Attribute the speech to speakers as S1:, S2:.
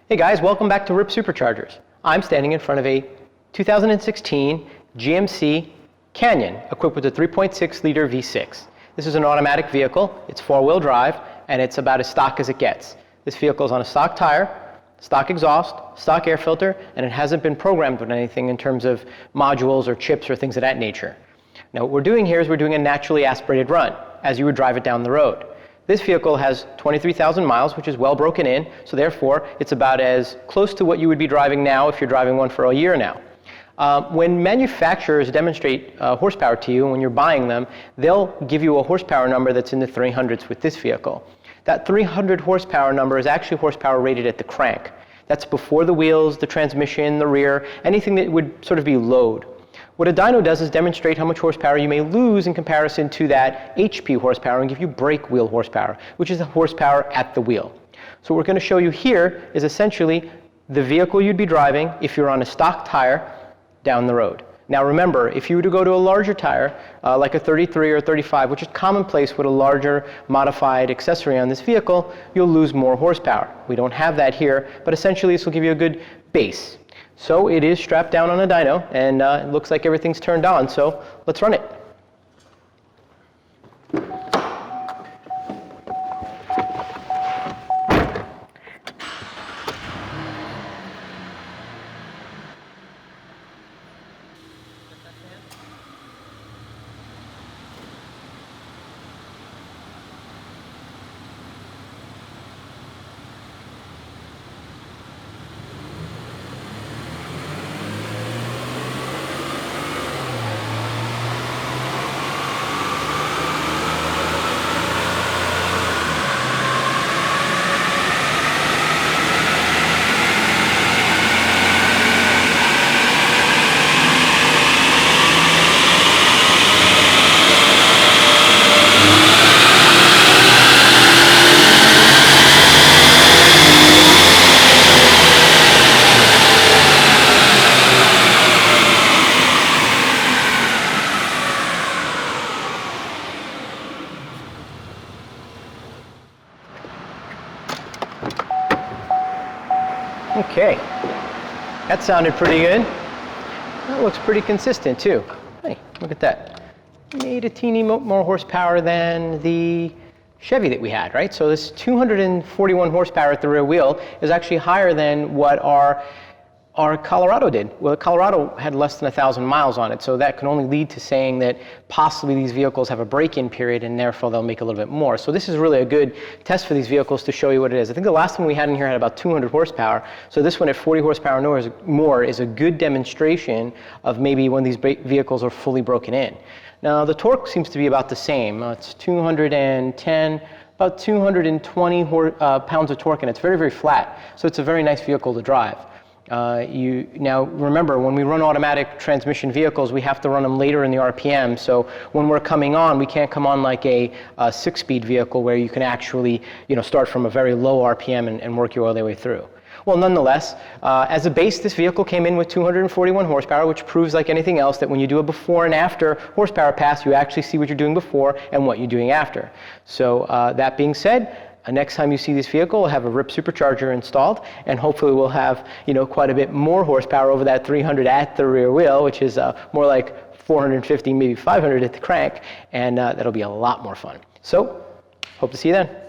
S1: Hey guys, welcome back to RIPP Superchargers. I'm standing in front of a 2016 GMC Canyon equipped with a 3.6 liter V6. This is an automatic vehicle, it's four-wheel drive, and it's about as stock as it gets. This vehicle is on a stock tire, stock exhaust, stock air filter, and it hasn't been programmed with anything in terms of modules or chips or things of that nature. Now what we're doing here is we're doing a naturally aspirated run as you would drive it down the road. This vehicle has 23,000 miles, which is well broken in, so therefore it's about as close to what you would be driving now if you're driving one for a year now. When manufacturers demonstrate horsepower to you, when you're buying them, they'll give you a horsepower number that's in the 300s with this vehicle. That 300 horsepower number is actually horsepower rated at the crank. That's before the wheels, the transmission, the rear, anything that would sort of be load. What a dyno does is demonstrate how much horsepower you may lose in comparison to that HP horsepower and give you brake wheel horsepower, which is the horsepower at the wheel. So what we're going to show you here is essentially the vehicle you'd be driving if you're on a stock tire down the road. Now remember, if you were to go to a larger tire, like a 33 or 35, which is commonplace with a larger modified accessory on this vehicle, you'll lose more horsepower. We don't have that here, but essentially this will give you a good base. So it is strapped down on a dyno, and it looks like everything's turned on, so let's run it. Okay, that sounded pretty good. That looks pretty consistent too. Hey, look at that. Made a teeny more horsepower than the Chevy that we had, right? So this 241 horsepower at the rear wheel is actually higher than what our Colorado did. Well, Colorado had less than 1,000 miles on it, so that can only lead to saying that possibly these vehicles have a break-in period and therefore they'll make a little bit more. So this is really a good test for these vehicles to show you what it is. I think the last one we had in here had about 200 horsepower, so this one at 40 horsepower more is a good demonstration of maybe when these vehicles are fully broken in. Now the torque seems to be about the same. It's 210, about 220 pounds of torque, and it's very, very flat, so it's a very nice vehicle to drive. Now remember, when we run automatic transmission vehicles, we have to run them later in the RPM, so when we're coming on, we can't come on like a 6-speed vehicle where you can actually start from a very low RPM and work your way through. Well, nonetheless, as a base, this vehicle came in with 241 horsepower, which proves like anything else that when you do a before and after horsepower pass, you actually see what you're doing before and what you're doing after. So that being said, next time you see this vehicle, we'll have a RIPP Supercharger installed, and hopefully we'll have quite a bit more horsepower over that 300 at the rear wheel, which is more like 450, maybe 500 at the crank, and that'll be a lot more fun. So, hope to see you then.